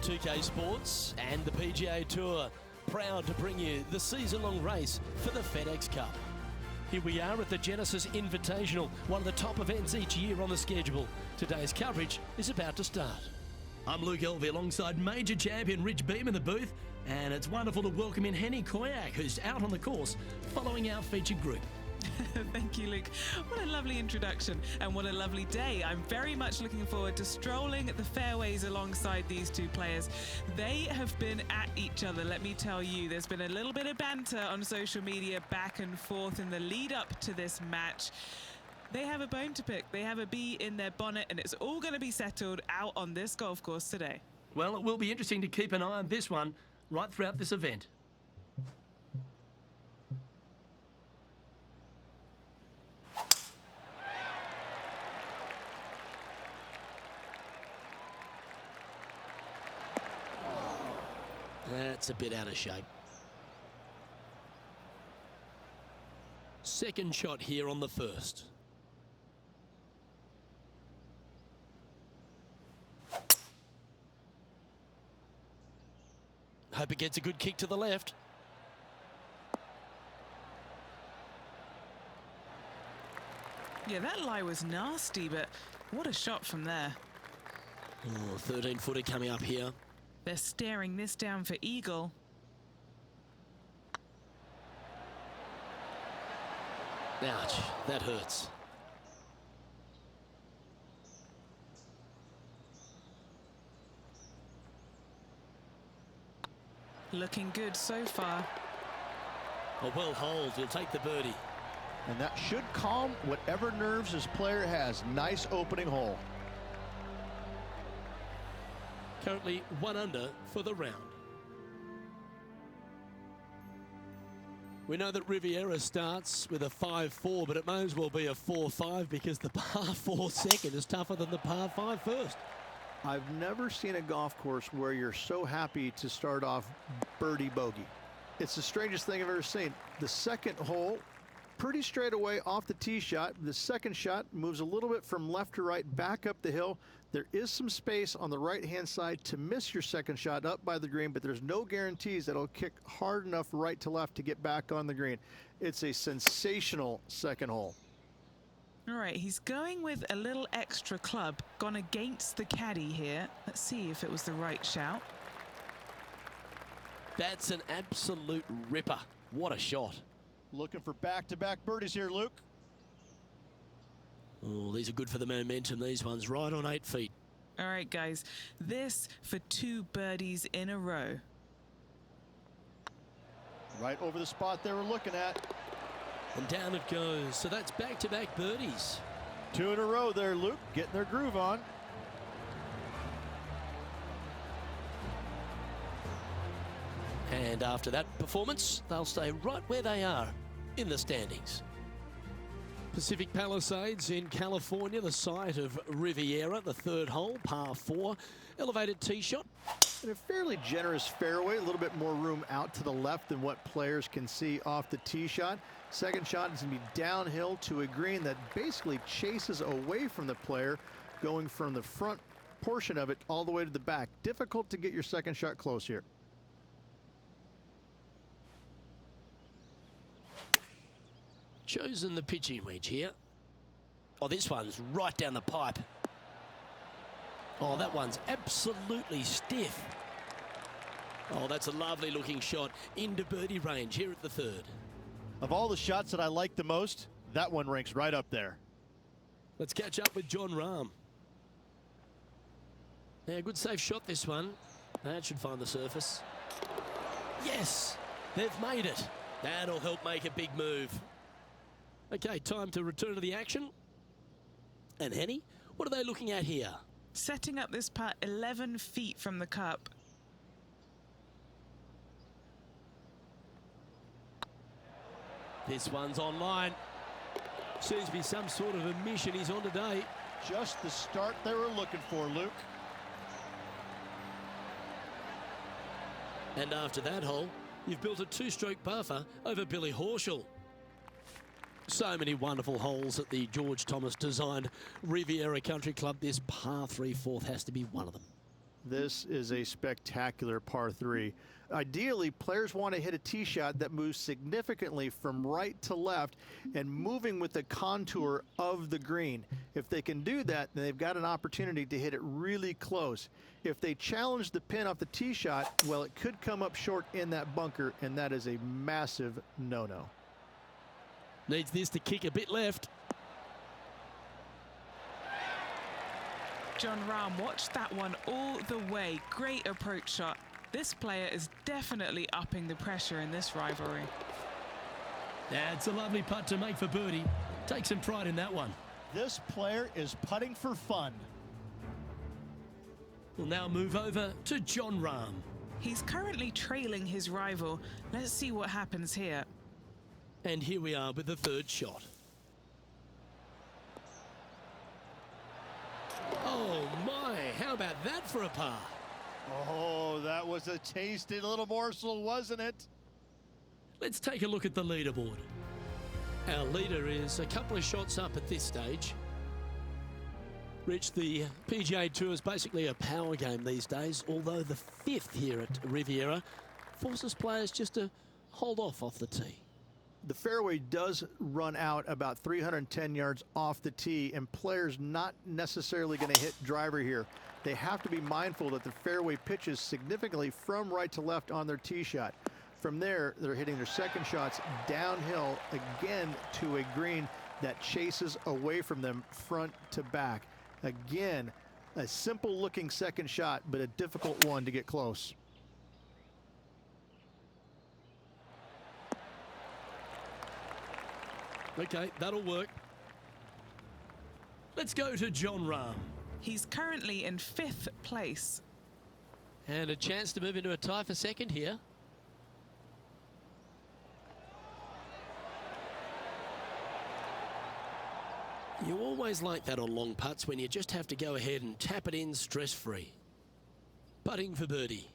2K Sports and the PGA Tour, proud to bring you the season-long race for the FedEx Cup. Here we are at the Genesis Invitational, one of the top events each year on the schedule. Today's coverage is about to start. I'm Luke Elvey alongside major champion Rich Beam in the booth, and it's wonderful to welcome in Henny Koyak, who's out on the course following our featured group. Thank you, Luke. What a lovely introduction and what a lovely day. I'm very much looking forward to strolling the fairways alongside these two players. They have been at each other, let me tell you. There's been a little bit of banter on social media back and forth in the lead up to this match. They have a bone to pick. They have a bee in their bonnet, and it's all going to be settled out on this golf course today. Well, it will be interesting to keep an eye on this one right throughout this event. That's a bit out of shape. Second shot here on the first. Hope it gets a good kick to the left. Yeah, that lie was nasty, but what a shot from there. Oh, 13-footer coming up here. They're staring this down for eagle. Ouch, that hurts. Looking good so far. A well holed, he'll take the birdie. And that should calm whatever nerves this player has. Nice opening hole. Currently 1 under for the round. We know that Riviera starts with a 5-4, but it may as well be a 4-5 because the par 4 second is tougher than the par 5 first. I've never seen a golf course where you're so happy to start off birdie bogey. It's the strangest thing I've ever seen. The second hole, pretty straight away off the tee shot. The second shot moves a little bit from left to right back up the hill. There is some space on the right-hand side to miss your second shot up by the green, but there's no guarantees that it'll kick hard enough right to left to get back on the green. It's a sensational second hole. All right, he's going with a little extra club, gone against the caddy here. Let's see if it was the right shout. That's an absolute ripper. What a shot. Looking for back-to-back birdies here, Luke. Oh, these are good for the momentum, these ones, right on 8 feet. All right, guys, this for 2 birdies in a row. Right over the spot they were looking at. And down it goes. So that's back-to-back birdies. 2 in a row there, Luke, getting their groove on. And after that performance, they'll stay right where they are in the standings. Pacific Palisades in California, the site of Riviera, the third hole, par 4, elevated tee shot. And a fairly generous fairway, a little bit more room out to the left than what players can see off the tee shot. Second shot is going to be downhill to a green that basically chases away from the player, going from the front portion of it all the way to the back. Difficult to get your second shot close here. Chosen the pitching wedge here. Oh, this one's right down the pipe. Oh, that one's absolutely stiff. Oh, that's a lovely looking shot into birdie range here at the third. Of all the shots that I like the most, that one ranks right up there. Let's catch up with John Rahm. Yeah, good safe shot this one. That should find the surface. Yes, they've made it. That'll help make a big move. Okay, time to return to the action. And Henny, what are they looking at here? Setting up this putt 11 feet from the cup. This one's online. Seems to be some sort of a mission he's on today. Just the start they were looking for, Luke. And after that hole, you've built a 2-stroke buffer over Billy Horschel. So many wonderful holes at the George Thomas designed Riviera Country Club. This par 3 fourth has to be one of them. This is a spectacular par 3. Ideally, players want to hit a tee shot that moves significantly from right to left and moving with the contour of the green. If they can do that, then they've got an opportunity to hit it really close. If they challenge the pin off the tee shot, well, it could come up short in that bunker, and that is a massive no-no. Needs this to kick a bit left. Jon Rahm watched that one all the way. Great approach shot. This player is definitely upping the pressure in this rivalry. That's a lovely putt to make for birdie. Take some pride in that one. This player is putting for fun. We'll now move over to Jon Rahm. He's currently trailing his rival. Let's see what happens here. And here we are with the third shot. Oh my, how about that for a par? Oh, that was a tasty little morsel, wasn't it? Let's take a look at the leaderboard. Our leader is a couple of shots up at this stage. Rich, the PGA Tour is basically a power game these days, although the 5th here at Riviera forces players just to hold off the tee. The fairway does run out about 310 yards off the tee, and players not necessarily going to hit driver here. They have to be mindful that the fairway pitches significantly from right to left on their tee shot. From there, they're hitting their second shots downhill again to a green that chases away from them front to back. Again, a simple looking second shot, but a difficult one to get close. Okay, that'll work. Let's go to Jon Rahm. He's currently in 5th place. And a chance to move into a tie for second here. You always like that on long putts when you just have to go ahead and tap it in stress-free. Putting for birdie.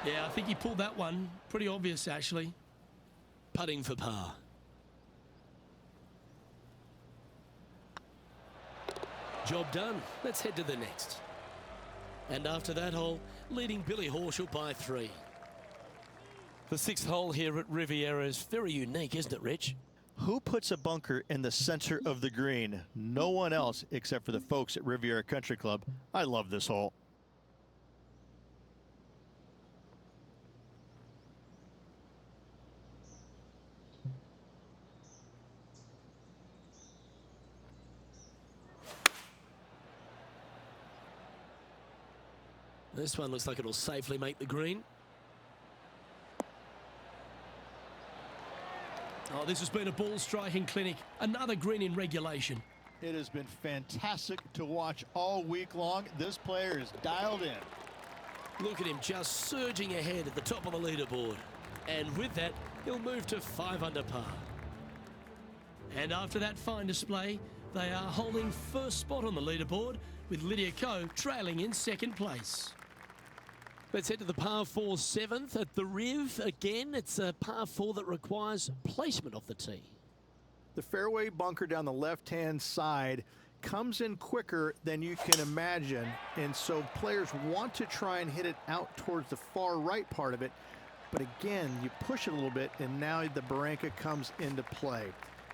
Yeah, I think he pulled that one. Pretty obvious, actually. Putting for par. Job done. Let's head to the next. And after that hole, leading Billy Horschel by 3. The 6th hole here at Riviera is very unique, isn't it, Rich? Who puts a bunker in the center of the green? No one else except for the folks at Riviera Country Club. I love this hole. This one looks like it'll safely make the green. Oh, this has been a ball striking clinic. Another green in regulation. It has been fantastic to watch all week long. This player is dialed in. Look at him just surging ahead at the top of the leaderboard. And with that, he'll move to 5 under par. And after that fine display, they are holding first spot on the leaderboard, with Lydia Ko trailing in 2nd place. Let's head to the par 4 7th at the Riv. Again, it's a par 4 that requires placement off the tee. The fairway bunker down the left-hand side comes in quicker than you can imagine, and so players want to try and hit it out towards the far right part of it. But again, you push it a little bit, and now the barranca comes into play.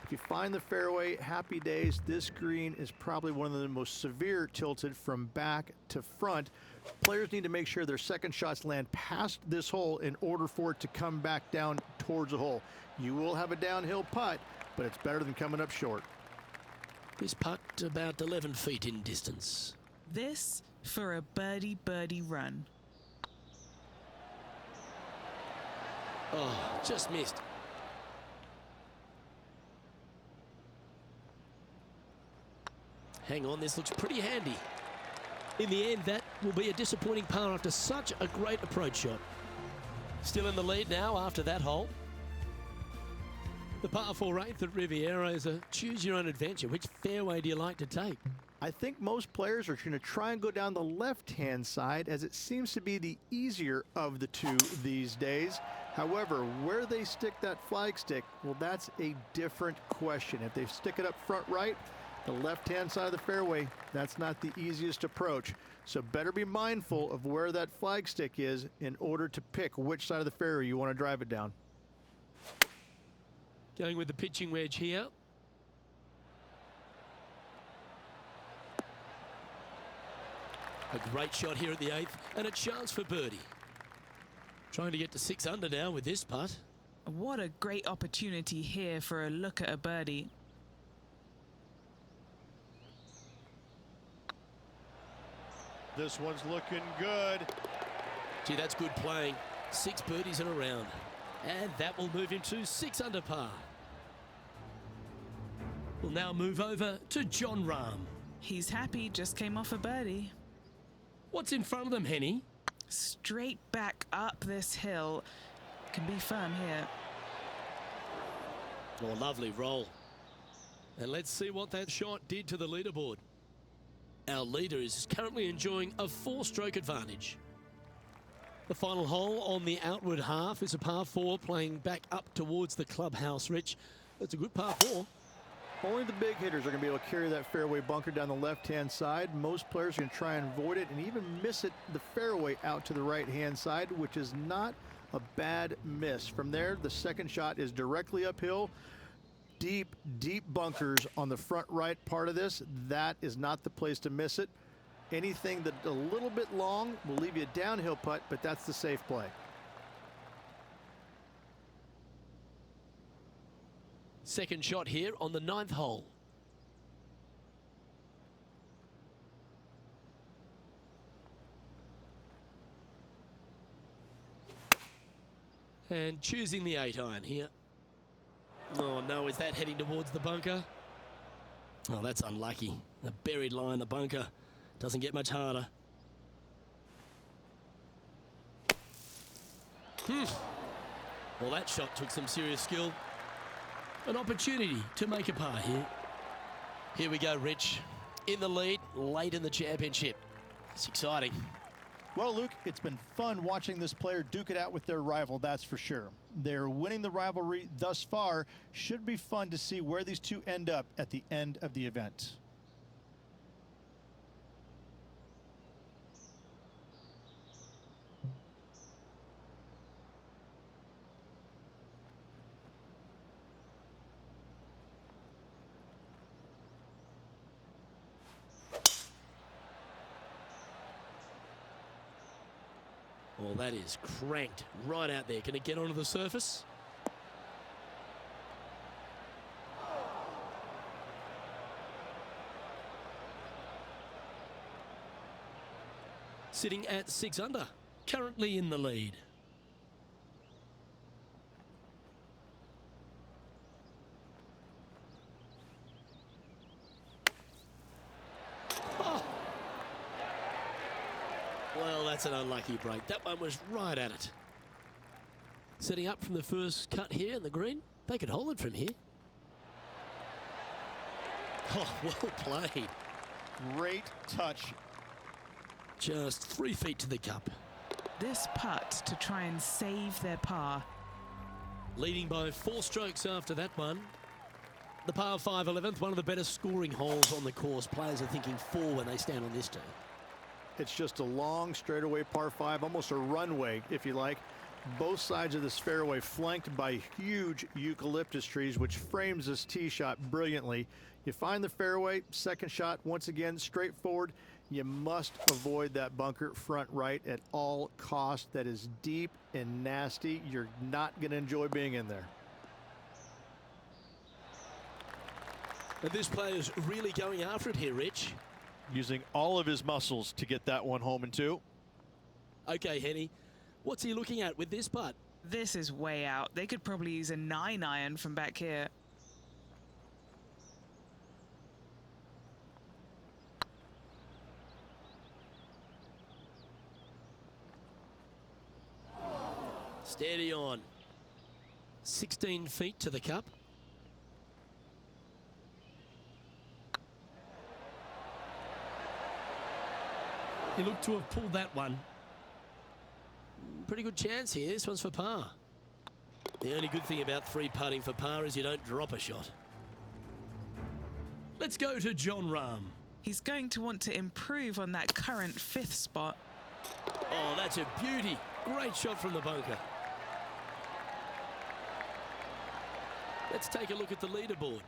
If you find the fairway, happy days. This green is probably one of the most severe tilted from back to front. Players need to make sure their second shots land past this hole in order for it to come back down towards the hole. You will have a downhill putt, but it's better than coming up short. This putt about 11 feet in distance. This for a birdie run. Oh, just missed. Hang on, this looks pretty handy. In the end, that will be a disappointing par after such a great approach shot. Still in the lead now after that hole. The par 4 8th at Riviera is a choose your own adventure. Which fairway do you like to take? I think most players are going to try and go down the left-hand side as it seems to be the easier of the two these days. However, where they stick that flag stick, well, that's a different question. If they stick it up front right, the left-hand side of the fairway, that's not the easiest approach. So better be mindful of where that flag stick is in order to pick which side of the fairway you want to drive it down. Going with the pitching wedge here. A great shot here at the 8th, and a chance for birdie. Trying to get to 6 under now with this putt. What a great opportunity here for a look at a birdie. This one's looking good. Gee, that's good playing. 6 birdies in a round. And that will move him to 6 under par. We'll now move over to Jon Rahm. He's happy, just came off a birdie. What's in front of them, Henny? Straight back up this hill. Can be firm here. Oh, lovely roll. And let's see what that shot did to the leaderboard. Our leader is currently enjoying a 4-stroke advantage. The final hole on the outward half is a par 4 playing back up towards the clubhouse, Rich. That's a good par 4. Only the big hitters are going to be able to carry that fairway bunker down the left-hand side. Most players are going to try and avoid it and even miss it the fairway out to the right-hand side, which is not a bad miss. From there, the second shot is directly uphill. Deep, deep bunkers on the front right part of this. That is not the place to miss it. Anything that a little bit long will leave you a downhill putt, but that's the safe play. Second shot here on the 9th hole. And choosing the 8-iron here. Oh no, is that heading towards the bunker? Oh, that's unlucky. The buried line, the bunker. Doesn't get much harder. Well, that shot took some serious skill. An opportunity to make a par here. Here we go, Rich. In the lead, late in the championship. It's exciting. Well, Luke, it's been fun watching this player duke it out with their rival, that's for sure. They're winning the rivalry thus far. Should be fun to see where these two end up at the end of the event. Well, that is cranked right out there. Can it get onto the surface? Sitting at 6 under, currently in the lead. Well, that's an unlucky break. That one was right at it. Setting up from the first cut here in the green. They could hold it from here. Oh, well played. Great touch. Just 3 feet to the cup. This putt to try and save their par. Leading by 4 strokes after that one. The par 5 11th, one of the better scoring holes on the course. Players are thinking 4 when they stand on this tee. It's just a long straightaway par 5, almost a runway, if you like. Both sides of this fairway flanked by huge eucalyptus trees, which frames this tee shot brilliantly. You find the fairway, second shot, once again, straightforward. You must avoid that bunker front right at all costs. That is deep and nasty. You're not going to enjoy being in there. But this player's really going after it here, Rich. Using all of his muscles to get that one home in 2. Okay, Henny, what's he looking at with this putt? This is way out. They could probably use a 9-iron from back here. Steady on. 16 feet to the cup. He looked to have pulled that one. Pretty good chance here. This one's for par. The only good thing about three putting for par is you don't drop a shot. Let's go to Jon Rahm. He's going to want to improve on that current 5th spot. Oh, that's a beauty. Great shot from the bunker. Let's take a look at the leaderboard.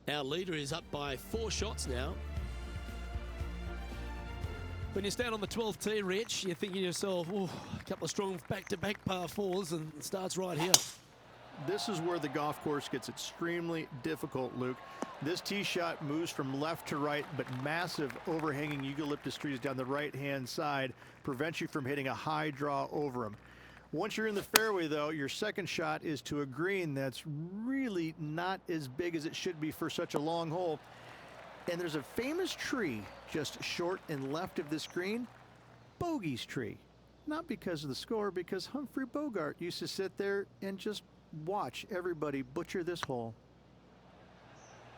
Our leader is up by 4 shots now. When you stand on the 12th tee, Rich, you're thinking to yourself, oh, a couple of strong back-to-back par 4s, and it starts right here. This is where the golf course gets extremely difficult, Luke. This tee shot moves from left to right, but massive overhanging eucalyptus trees down the right-hand side prevent you from hitting a high draw over them. Once you're in the fairway, though, your second shot is to a green that's really not as big as it should be for such a long hole. And there's a famous tree just short and left of this green, Bogey's tree. Not because of the score, because Humphrey Bogart used to sit there and just watch everybody butcher this hole.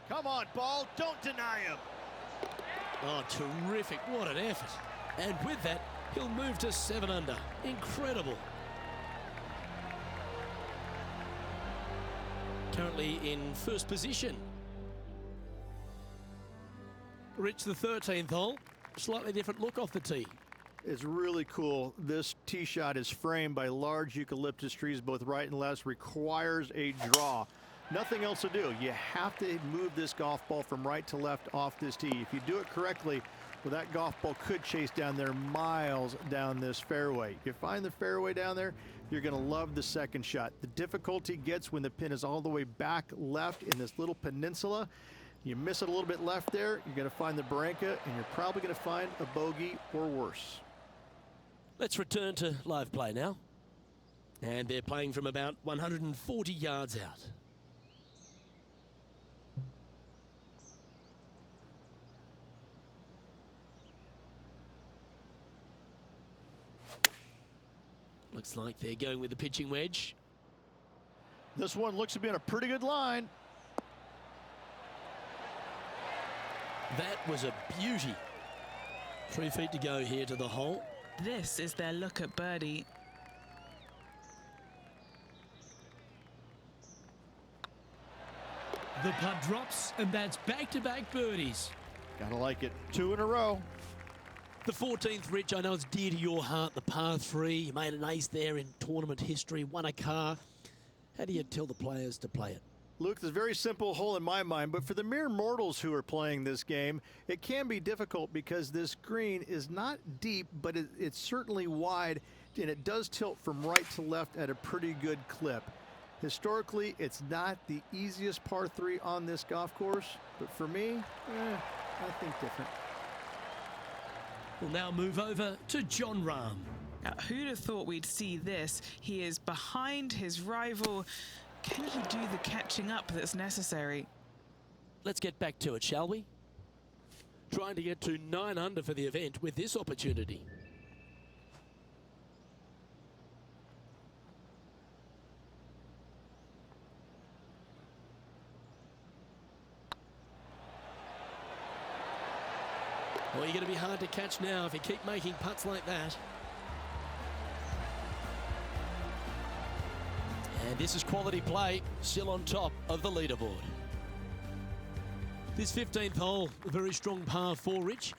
Come on, ball. Don't deny him. Oh, terrific. What an effort. And with that, he'll move to 7 under. Incredible. Currently in first position. Rich, the 13th hole. Slightly different look off the tee. It's really cool. This tee shot is framed by large eucalyptus trees, both right and left, requires a draw. Nothing else to do. You have to move this golf ball from right to left off this tee. If you do it correctly, well, that golf ball could chase down there miles down this fairway. You find the fairway down there, you're going to love the second shot. The difficulty gets when the pin is all the way back left in this little peninsula. You miss it a little bit left there, you're going to find the Barranca, and you're probably going to find a bogey or worse. Let's return to live play now. And they're playing from about 140 yards out. Looks like they're going with the pitching wedge. This one looks to be on a pretty good line. That was a beauty. 3 feet to go here to the hole. This is their look at birdie. The putt drops, and that's back-to-back birdies. Gotta like it. 2 in a row. The 14th, Rich, I know it's dear to your heart, the par 3. You made an ace there in tournament history, won a car. How do you tell the players to play it? Luke, it's a very simple hole in my mind, but for the mere mortals who are playing this game, it can be difficult because this green is not deep, but it's certainly wide, and it does tilt from right to left at a pretty good clip. Historically, it's not the easiest par 3 on this golf course, but for me, I think different. We'll now move over to Jon Rahm. Now, who'd have thought we'd see this? He is behind his rival. Can he do the catching up that's necessary? Let's get back to it, shall we? Trying to get to 9 under for the event with this opportunity. Well, you're going to be hard to catch now if you keep making putts like that. And this is quality play, still on top of the leaderboard. This 15th hole, a very strong par 4, Rich.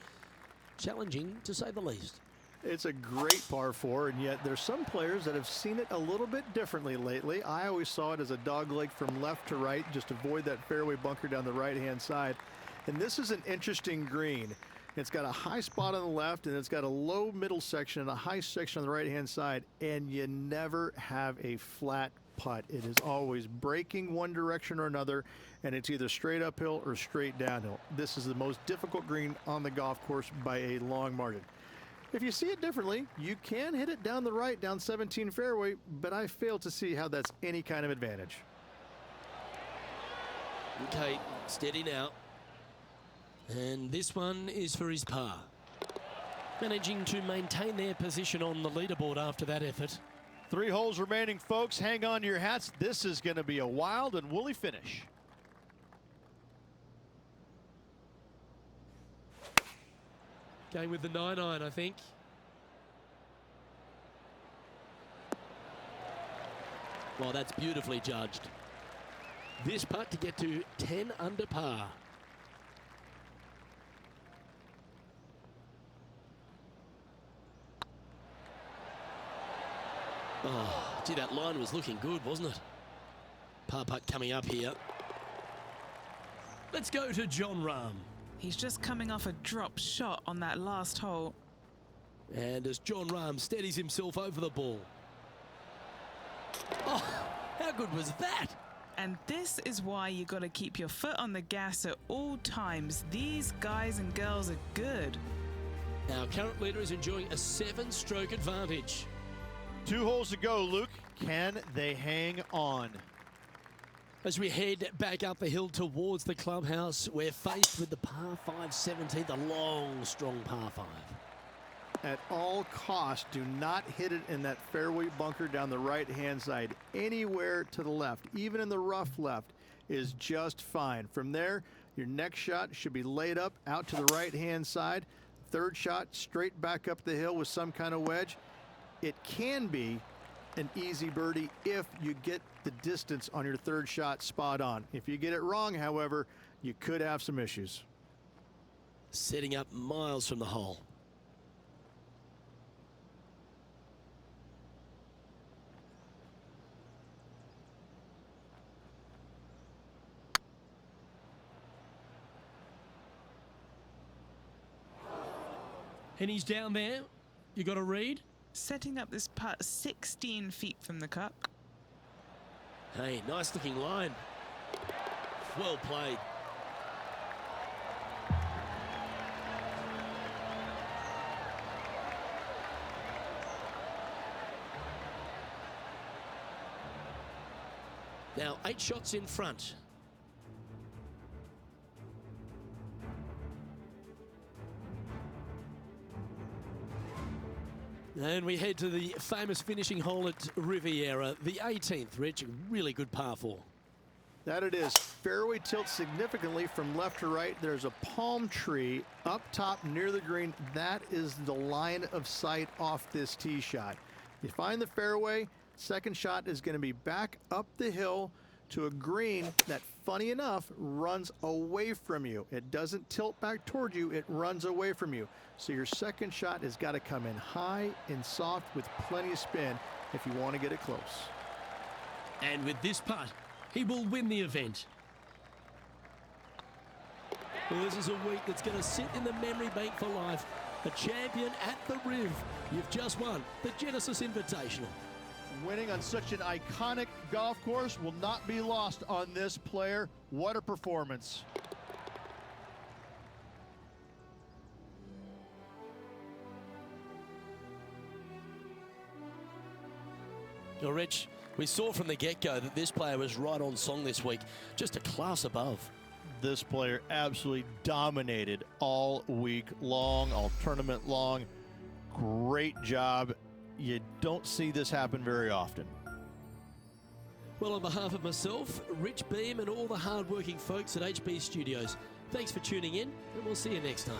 Challenging, to say the least. It's a great par 4, and yet there's some players that have seen it a little bit differently lately. I always saw it as a dogleg from left to right, just avoid that fairway bunker down the right-hand side. And this is an interesting green. It's got a high spot on the left, and it's got a low middle section and a high section on the right-hand side, and you never have a flat putt. It is always breaking one direction or another, and it's either straight uphill or straight downhill. This is the most difficult green on the golf course by a long margin. If you see it differently, you can hit it down the right, down 17 fairway, but I fail to see how that's any kind of advantage. Okay, steady now. And this one is for his par. Managing to maintain their position on the leaderboard after that effort. 3 holes remaining, folks. Hang on to your hats. This is going to be a wild and woolly finish. Going with the 9-iron, I think. Well, that's beautifully judged. This putt to get to 10 under par. Oh, gee, that line was looking good, wasn't it? Par putt coming up here. Let's go to Jon Rahm. He's just coming off a drop shot on that last hole. And as Jon Rahm steadies himself over the ball. Oh, how good was that? And this is why you got to keep your foot on the gas at all times. These guys and girls are good. Our current leader is enjoying a 7-stroke advantage. 2 holes to go, Luke. Can they hang on? As we head back up the hill towards the clubhouse, we're faced with the par 5 17, the long, strong par 5. At all costs, do not hit it in that fairway bunker down the right-hand side. Anywhere to the left, even in the rough left, is just fine. From there, your next shot should be laid up out to the right-hand side. Third shot, straight back up the hill with some kind of wedge. It can be an easy birdie if you get the distance on your third shot spot on. If you get it wrong, however, you could have some issues. Setting up miles from the hole. And he's down there. You got a read? Setting up this putt 16 feet from the cup. Hey, nice looking line. Well played. Now 8 shots in front. And we head to the famous finishing hole at Riviera, the 18th, Rich. Really good par 4. That it is. Fairway tilts significantly from left to right. There's a palm tree up top near the green. That is the line of sight off this tee shot. You find the fairway, second shot is going to be back up the hill to a green that, funny enough, runs away from you. It doesn't tilt back toward you, it runs away from you. So your second shot has got to come in high and soft with plenty of spin if you want to get it close. And with this putt, he will win the event. Well, this is a week that's going to sit in the memory bank for life. A champion at the Riv. You've just won the Genesis Invitational. Winning on such an iconic golf course will not be lost on this player. What a performance. Well, Rich, we saw from the get-go that this player was right on song this week, just a class above. This player absolutely dominated all week long, all tournament long. Great job. You don't see this happen very often. Well, on behalf of myself, Rich Beam, and all the hard-working folks at HB Studios, thanks for tuning in, and we'll see you next time.